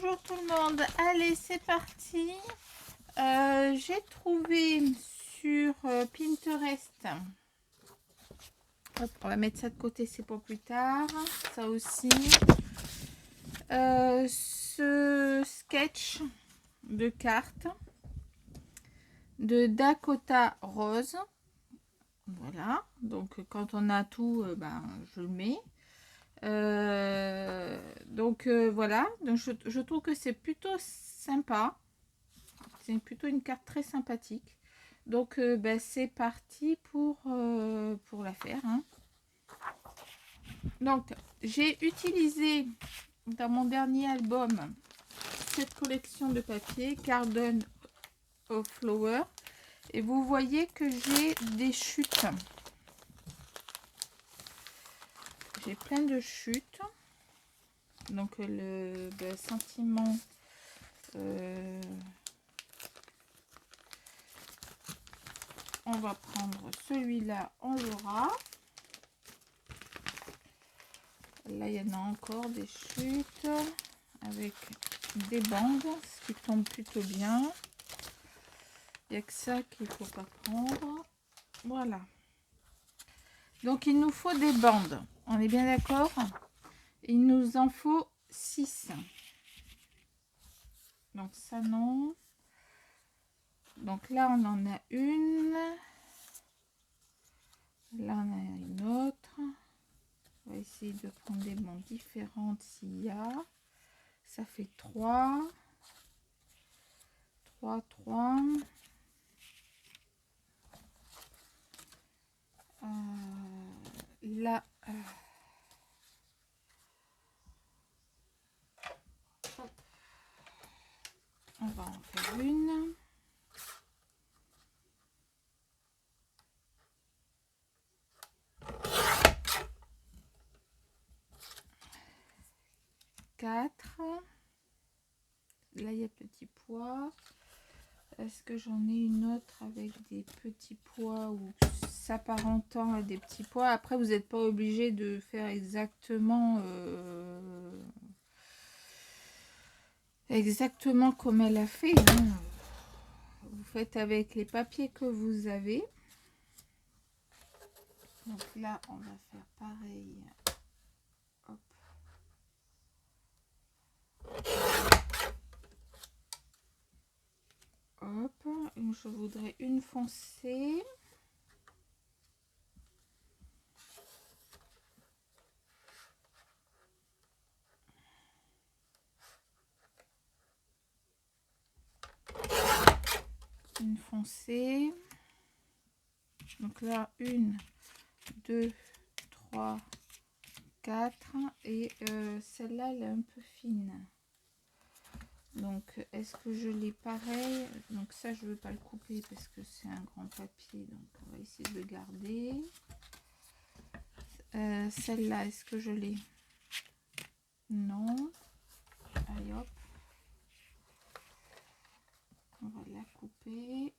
Bonjour tout le monde, allez c'est parti. J'ai trouvé sur Pinterest, hop, on va mettre ça de côté, c'est pour plus tard, ça aussi, ce sketch de cartes de Dakota Rose. Voilà, donc quand on a tout, je le mets. Voilà, donc je trouve que c'est plutôt sympa, c'est plutôt une carte très sympathique, donc c'est parti pour la faire, hein. Donc j'ai utilisé dans mon dernier album cette collection de papier Garden of Flower et vous voyez que j'ai des chutes, j'ai plein de chutes. Donc le sentiment on va prendre celui-là, on l'aura. Là il y en a encore des chutes avec des bandes, ce qui tombe plutôt bien. Il n'y a que ça qu'il ne faut pas prendre. Voilà, donc il nous faut des bandes, on est bien d'accord. Il nous en faut 6. Donc ça non. Donc là on en a une. Là on a une autre. On va essayer de prendre des bandes différentes s'il y a. Ça fait 3. 3, 3. Là, on va en faire une. Quatre. Là, il y a petits pois. Est-ce que j'en ai une autre avec des petits pois ou s'apparentant à des petits pois? Après, vous n'êtes pas obligé de faire exactement comme elle a fait, hein. Vous faites avec les papiers que vous avez. Donc là, on va faire pareil. Hop. Hop, je voudrais une foncée. Une foncée. Donc là, 1, 2, 3, 4. Et celle-là, elle est un peu fine. Donc, est-ce que je l'ai pareil? Donc ça, je ne veux pas le couper parce que c'est un grand papier. Donc, on va essayer de le garder. Celle-là, est-ce que je l'ai? Non. Allez, hop. On va la couper.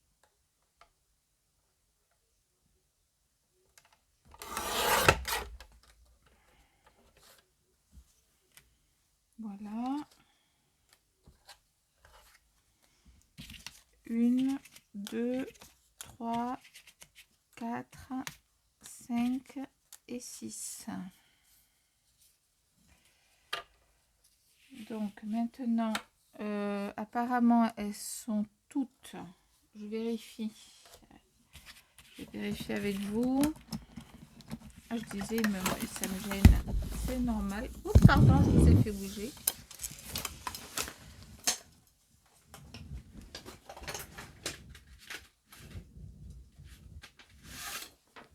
Voilà. 1, 2, 3, 4, 5 et 6. Donc maintenant, apparemment, elles sont toutes. Je vérifie. Je vais vérifier avec vous. Ah, je disais, ça me gêne. C'est normal. Oh, pardon, je vous ai fait bouger.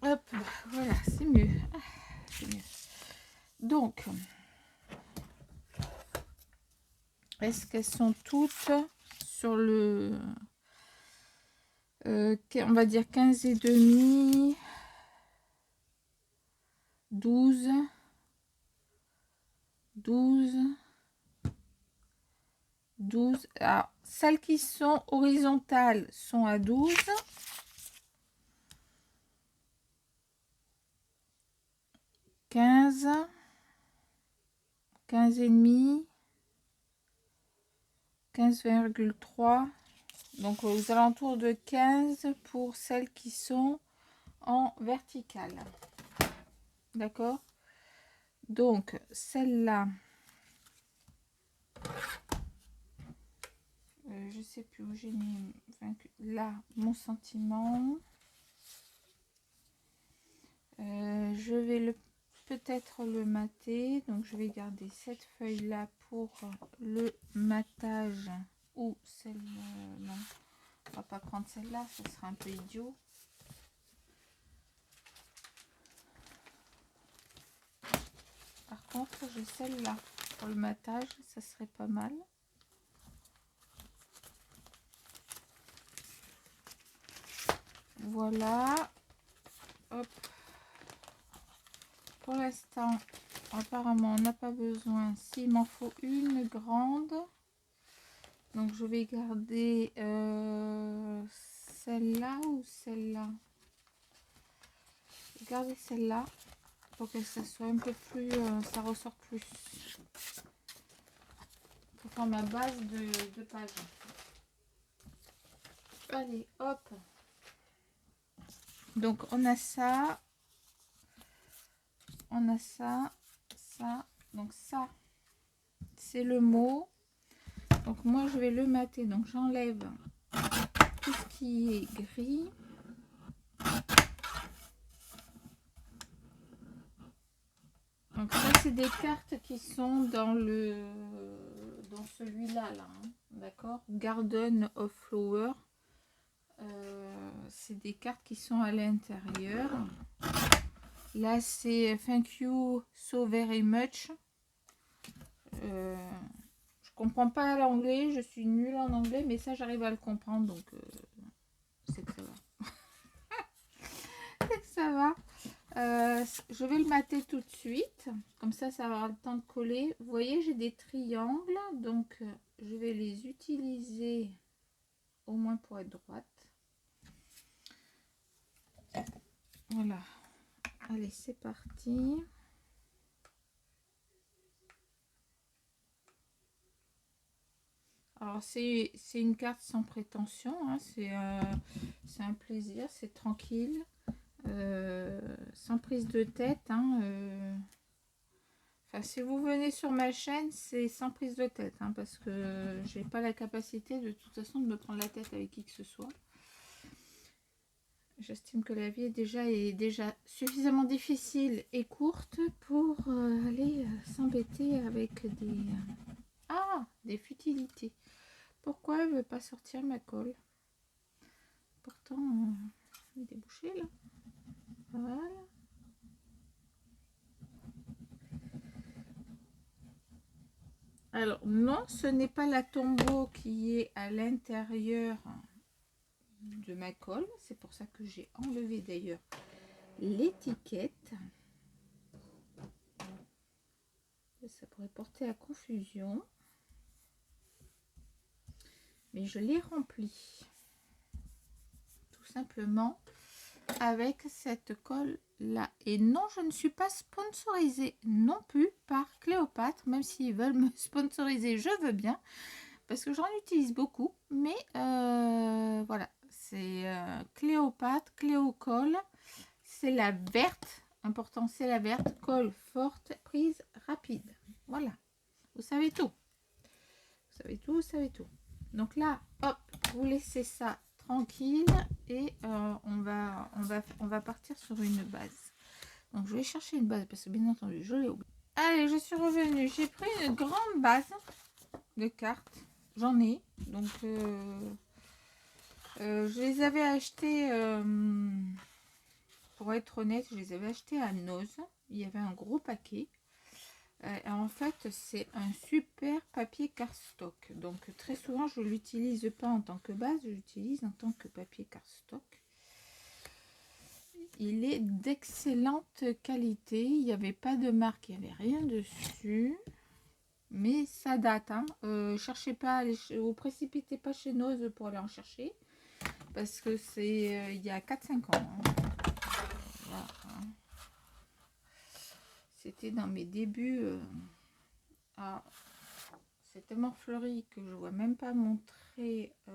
Hop, voilà, c'est mieux. C'est mieux. Donc, est-ce qu'elles sont toutes sur le... on va dire 15 et demi, 12, 12, 12. Alors, celles qui sont horizontales sont à 12. 15, 15 et demi, 15,3. Donc aux alentours de 15 pour celles qui sont en verticale. D'accord? Donc celle-là, je sais plus où j'ai mis là mon sentiment. Je vais peut-être le mater, donc je vais garder cette feuille là pour le matage, ou celle non, on va pas prendre celle-là, ça sera un peu idiot. Par contre j'ai celle-là pour le matage, ça serait pas mal. Voilà. Hop. Pour l'instant, apparemment, on n'a pas besoin. S'il m'en faut une grande, donc je vais garder celle-là ou celle-là. Garder celle-là pour que ça soit un peu plus, ça ressort plus. Pour faire ma base de page. Allez, hop. Donc on a ça. On a ça, ça. Donc ça, c'est le mot. Donc moi je vais le mater. Donc j'enlève tout ce qui est gris. Donc ça c'est des cartes qui sont dans celui-là là, hein, d'accord, Garden of Flower. C'est des cartes qui sont à l'intérieur. Là c'est Thank you so very much. Je comprends pas l'anglais, je suis nulle en anglais, mais ça j'arrive à le comprendre, donc c'est que ça va. C'est que ça va. Je vais le mater tout de suite, comme ça va avoir le temps de coller. Vous voyez, j'ai des triangles, donc je vais les utiliser au moins pour être droite. Voilà, allez, c'est parti. Alors c'est une carte sans prétention, hein. C'est un plaisir, c'est tranquille, sans prise de tête, hein. Enfin, si vous venez sur ma chaîne, c'est sans prise de tête, hein, parce que j'ai pas la capacité de toute façon de me prendre la tête avec qui que ce soit. J'estime que la vie est déjà suffisamment difficile et courte pour aller s'embêter avec des futilités. Pourquoi elle veut pas sortir ma colle? Pourtant, elle est débouchée là. Voilà. Alors non, ce n'est pas la tombeau qui est à l'intérieur de ma colle. C'est pour ça que j'ai enlevé d'ailleurs l'étiquette. Ça pourrait porter à confusion. Mais je l'ai rempli. Tout simplement avec cette colle là. Et non, je ne suis pas sponsorisée non plus par Cléopâtre, même s'ils veulent me sponsoriser, je veux bien, parce que j'en utilise beaucoup. Mais voilà, c'est Cléopâtre, Cléocolle, c'est la verte, important, c'est la verte, colle forte, prise rapide. Voilà, vous savez tout. Vous savez tout, vous savez tout. Donc là, hop, vous laissez ça tranquille et on va partir sur une base. Donc je vais chercher une base parce que bien entendu je l'ai oublié. Allez, je suis revenue. J'ai pris une grande base de cartes. J'en ai. Donc je les avais achetées, pour être honnête, je les avais achetées à Noz. Il y avait un gros paquet. En fait, c'est un super papier cardstock. Donc, très souvent, je ne l'utilise pas en tant que base, je l'utilise en tant que papier cardstock. Il est d'excellente qualité. Il n'y avait pas de marque, il n'y avait rien dessus. Mais ça date. Hein. Cherchez pas, vous précipitez pas chez Noz pour aller en chercher. Parce que c'est il y a 4-5 ans. Hein. Voilà. C'était dans mes débuts. c'est tellement fleuri que je vois même pas montrer. Où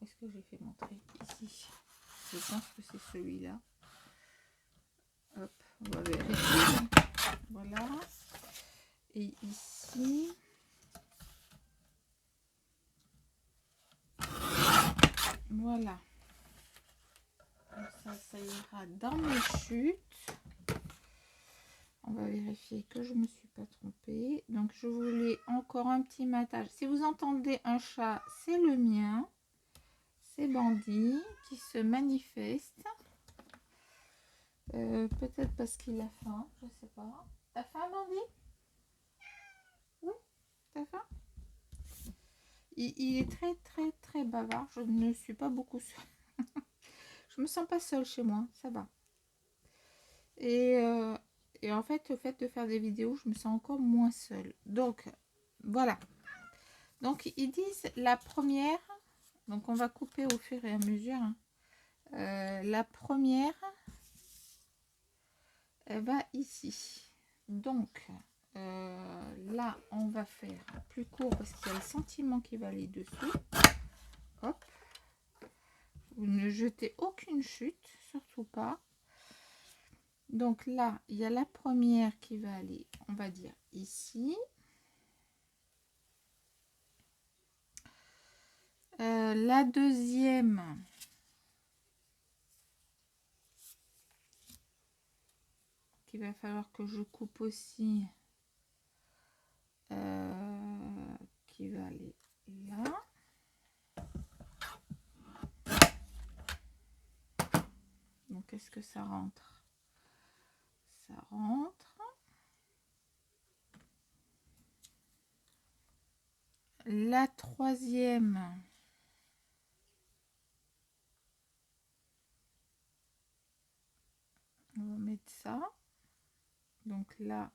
est-ce que j'ai fait montrer? Ici. Je pense que c'est celui-là. Hop, on va vérifier. Voilà. Et ici. Voilà. Comme ça ira dans mes chutes. On va vérifier que je me suis pas trompée. Donc je voulais encore un petit matage. Si vous entendez un chat, c'est le mien. C'est Bandit qui se manifeste. Peut-être parce qu'il a faim, je sais pas. T'as faim, Bandit? Oui, t'as faim? Il est très très très bavard. Je ne suis pas beaucoup seule. Je me sens pas seule chez moi, ça va. Et en fait, le fait de faire des vidéos, je me sens encore moins seule. Donc, voilà. Donc, ils disent la première. Donc, on va couper au fur et à mesure. La première, elle va ici. Donc, là, on va faire plus court parce qu'il y a le sentiment qui va aller dessous. Hop. Vous ne jetez aucune chute, surtout pas. Donc là, il y a la première qui va aller, on va dire, ici. La deuxième, qu'il va falloir que je coupe aussi, qui va aller là. Donc, est-ce que ça rentre? Ça rentre. La troisième, on va mettre ça. Donc là,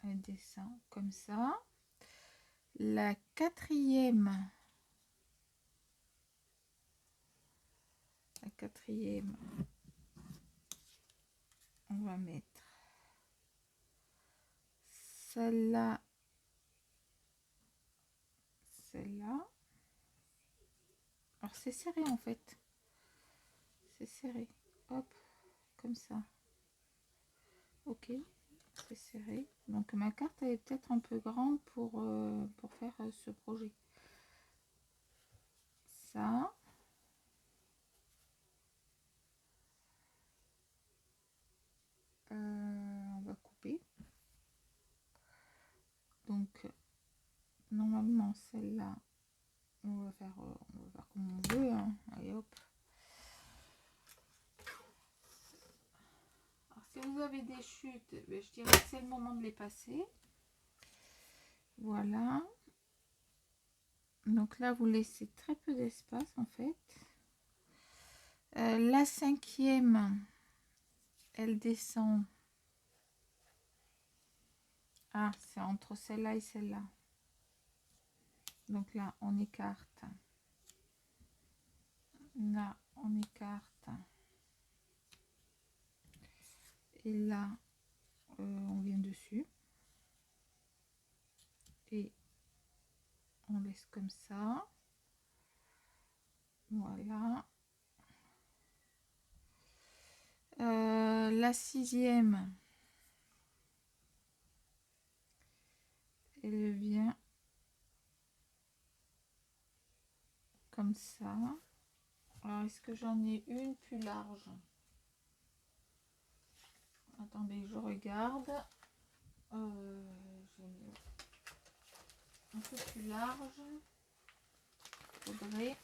elle descend comme ça. La quatrième, on va mettre celle-là, celle-là. Alors c'est serré en fait. C'est serré. Hop, comme ça. Ok, c'est serré. Donc ma carte elle est peut-être un peu grande pour faire ce projet. Ça. On va couper. Donc normalement celle-là, on va faire comme on veut. Hein. Allez hop. Alors, si vous avez des chutes, ben, je dirais que c'est le moment de les passer. Voilà. Donc là, vous laissez très peu d'espace en fait. La cinquième, elle descend. Ah, c'est entre celle-là et celle-là. Donc là, on écarte. Là, on écarte. Et là, on vient dessus. Et on laisse comme ça. Voilà. La sixième, elle vient comme ça. Alors, est-ce que j'en ai une plus large? Attendez, je regarde. J'en ai un peu plus large. Faudrait.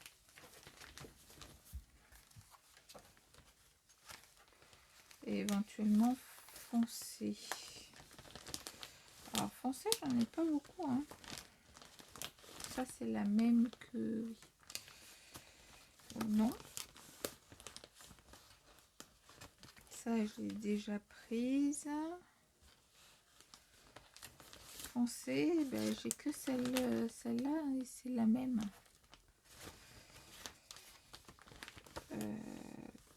Et éventuellement foncé. Alors foncé, j'en ai pas beaucoup. Hein. Ça, c'est la même que... Non. Ça, j'ai déjà prise. Foncé, ben, j'ai que celle-là et c'est la même.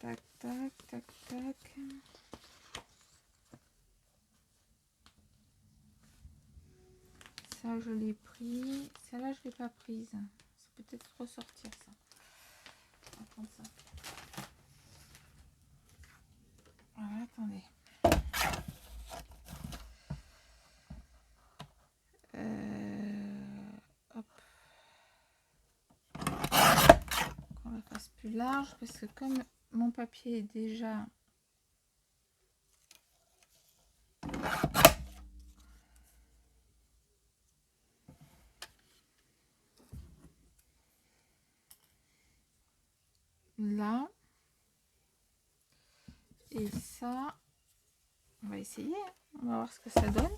Tac, tac, tac, tac. Ça, je l'ai pris. Celle-là, je ne l'ai pas prise. Ça peut peut-être ressortir, ça. On va prendre ça. Voilà, attendez. Hop. On la fasse plus large parce que comme mon papier est déjà... là. Et ça, on va essayer. On va voir ce que ça donne.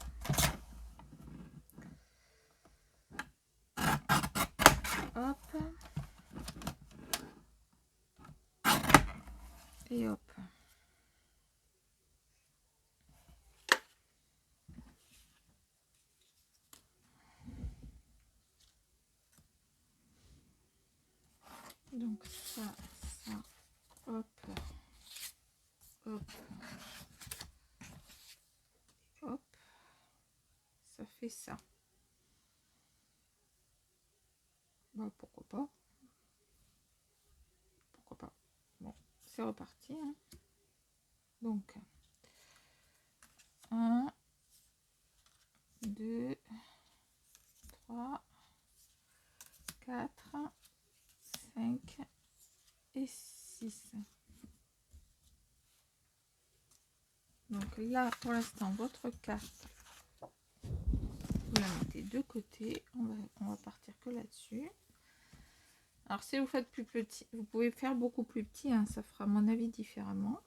Hop. Et hop. Donc ça, hop, hop, hop, ça fait ça. Bah, pourquoi pas. Pourquoi pas. Bon, c'est reparti. Hein. Donc, 1, 2, 3, 4, 5 et 6. Donc là, pour l'instant, votre carte, vous la mettez de côté. On va partir que là-dessus. Alors, si vous faites plus petit, vous pouvez faire beaucoup plus petit. Hein, ça fera, à mon avis, différemment.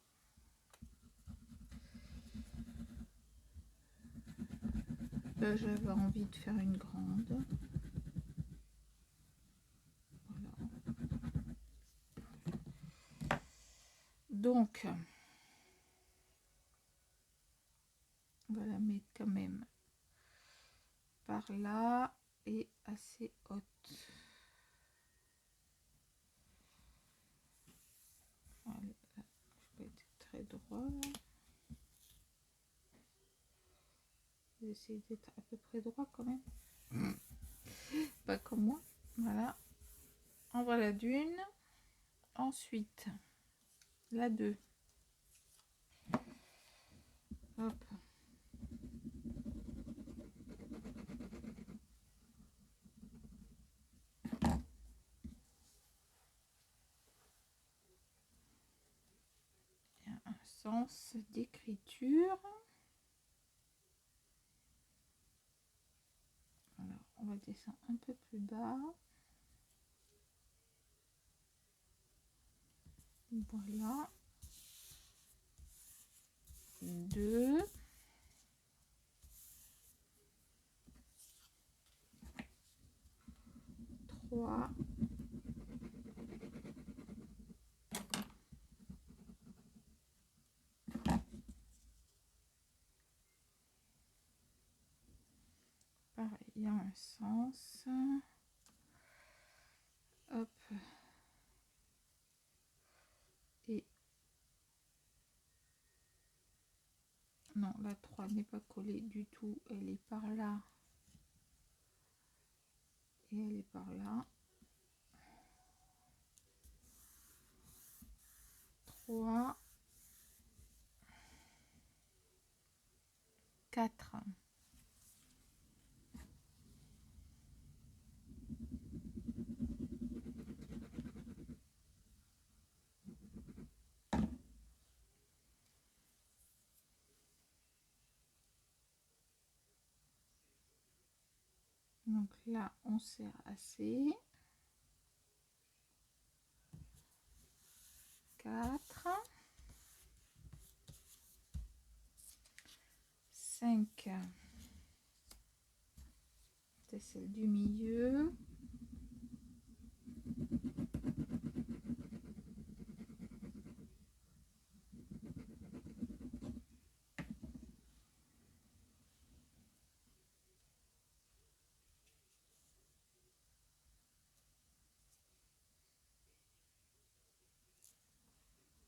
Là, j'avais envie de faire une grande. Voilà. Donc, on va la mettre quand même par là et assez haute. Voilà. Je vais être très droit. Je vais essayer d'être à peu près droit quand même. Pas comme moi. Voilà. On voit la d'une. Ensuite, la 2. Hop. Il y a un sens d'écriture. Alors, on va descendre un peu plus bas. Voilà. 2. 3. 'Pareil, il y a un sens. Hop. Et non, la 3 n'est pas collée du tout. Elle est par là. Et elle est par là. 3. 4. Donc là, on serre assez. 4. 5. C'est celle du milieu.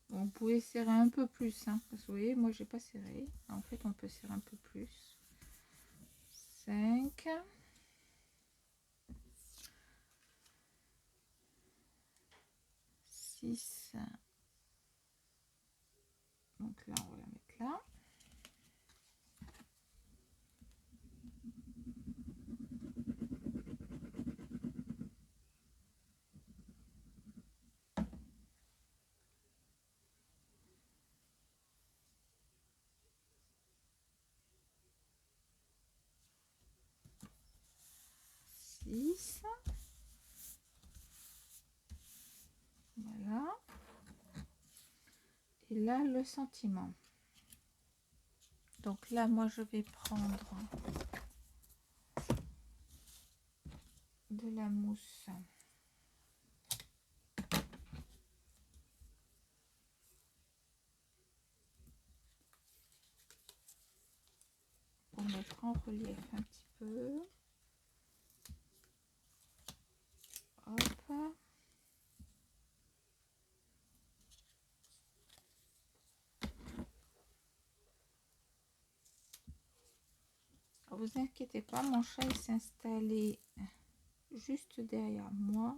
Vous pouvez serrer un peu plus, hein, parce que vous voyez, moi j'ai pas serré. En fait, on peut serrer un peu plus. 5. 6. Donc là, on va la mettre là. Voilà. Et là, le sentiment. Donc là, moi, je vais prendre de la mousse. Pour mettre en relief un petit peu. Hop. Vous inquiétez pas, mon chat il s'est installé juste derrière moi,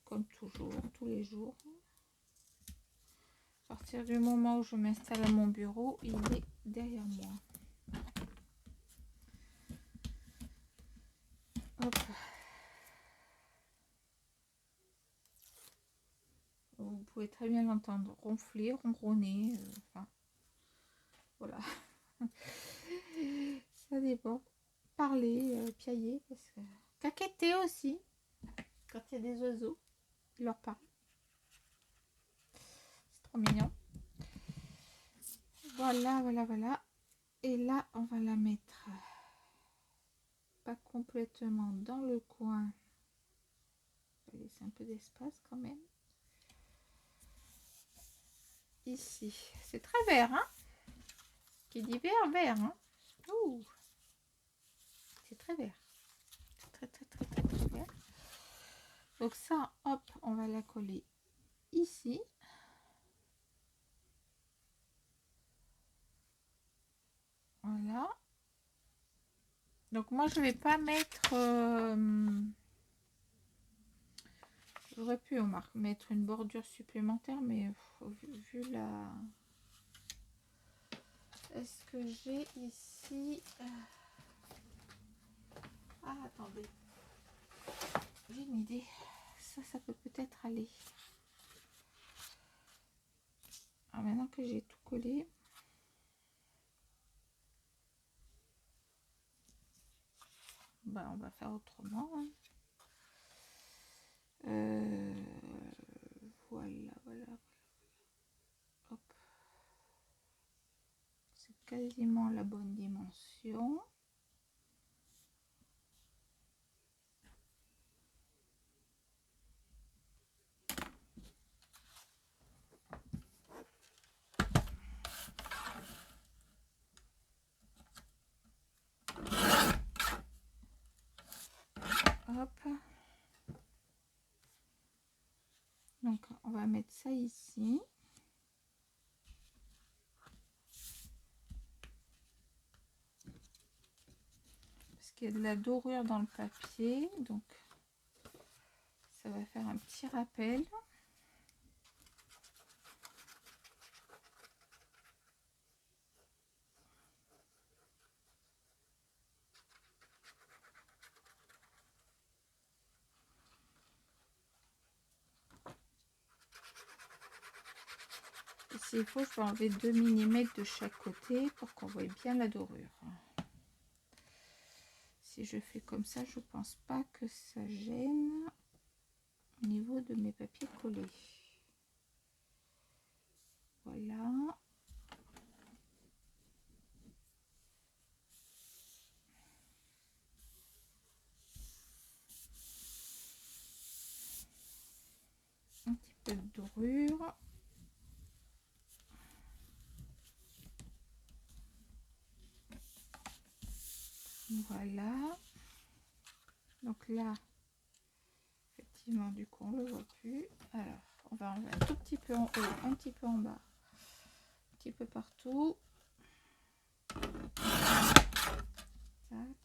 comme toujours, tous les jours. À partir du moment où je m'installe à mon bureau, il est derrière moi. Hop. Vous pouvez très bien l'entendre ronfler, ronronner, enfin, voilà. Ça dépend. Parler, piailler, parce que caqueter aussi. Quand il y a des oiseaux, il leur parle. C'est trop mignon. Voilà, voilà, voilà. Et là, on va la mettre pas complètement dans le coin. On va laisser un peu d'espace quand même. Ici, c'est très vert, hein. Qui dit vert, vert, hein. Ouh. C'est très vert. Très, très, très, très, très vert. Donc ça, hop, on va la coller ici. Voilà. Donc moi, je vais pas mettre... j'aurais pu mettre une bordure supplémentaire, mais vu la... Est-ce que j'ai ici... Ah, attendez. J'ai une idée. Ça peut peut-être aller. Alors maintenant que j'ai tout collé... Ben, on va faire autrement. Hein. Voilà, voilà. Hop. C'est quasiment la bonne dimension. Hop. Donc, on va mettre ça ici. Parce qu'il y a de la dorure dans le papier. Donc, ça va faire un petit rappel. S'il faut, je vais enlever 2 mm de chaque côté pour qu'on voit bien la dorure. Si je fais comme ça, je pense pas que ça gêne au niveau de mes papiers collés. Voilà. Un petit peu de dorure. Voilà. Donc là, effectivement, du coup, on le voit plus. Alors, on va enlever un tout petit peu en haut, un petit peu en bas, un petit peu partout. Tac.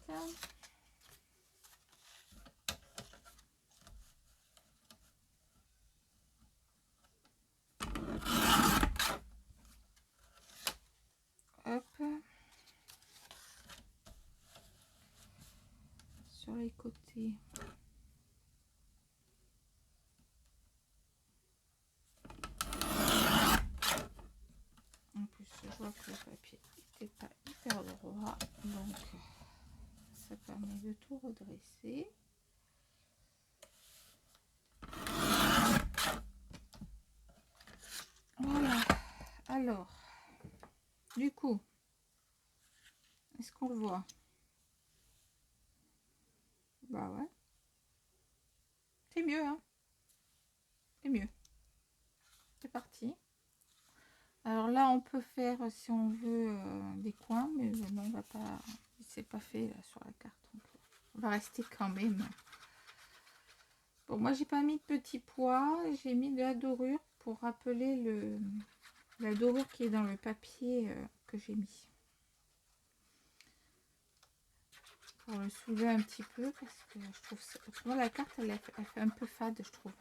sur les côtés. En plus, je vois que le papier n'était pas hyper droit, donc ça permet de tout redresser. Voilà. Alors, du coup, est-ce qu'on le voit? Bah ouais. C'est mieux, hein? C'est mieux. C'est parti. Alors là, on peut faire, si on veut, des coins, mais bon, on va pas... C'est pas fait là sur la carte. Donc on va rester quand même. Bon, moi, j'ai pas mis de petits pois. J'ai mis de la dorure pour rappeler la dorure qui est dans le papier que j'ai mis. Pour le soulever un petit peu, parce que je trouve ça... Autrement, la carte, elle fait un peu fade, je trouve.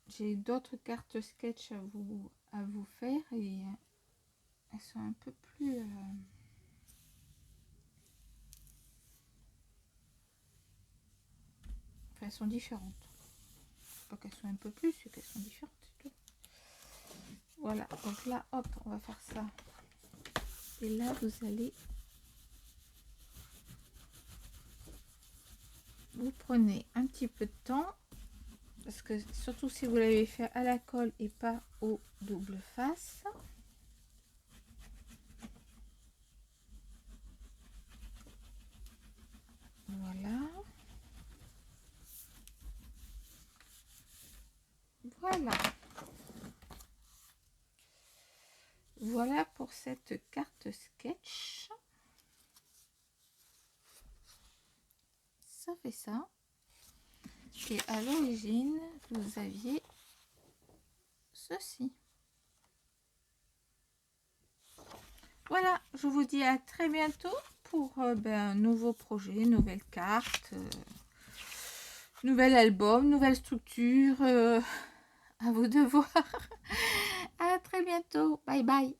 J'ai d'autres cartes sketch à vous faire et elles sont un peu plus... Enfin, elles sont différentes. Pas qu'elles sont un peu plus, c'est qu'elles sont différentes, c'est tout. Voilà, donc là, hop, on va faire ça. Et là, vous allez... Vous prenez un petit peu de temps. Parce que surtout si vous l'avez fait à la colle et pas au double face. Voilà. Voilà. Voilà pour cette carte sketch. Ça fait ça. Et à l'origine, vous aviez ceci. Voilà, je vous dis à très bientôt pour un nouveau projet, nouvelle carte, nouvel album, nouvelle structure. À vous de voir. À très bientôt. Bye bye.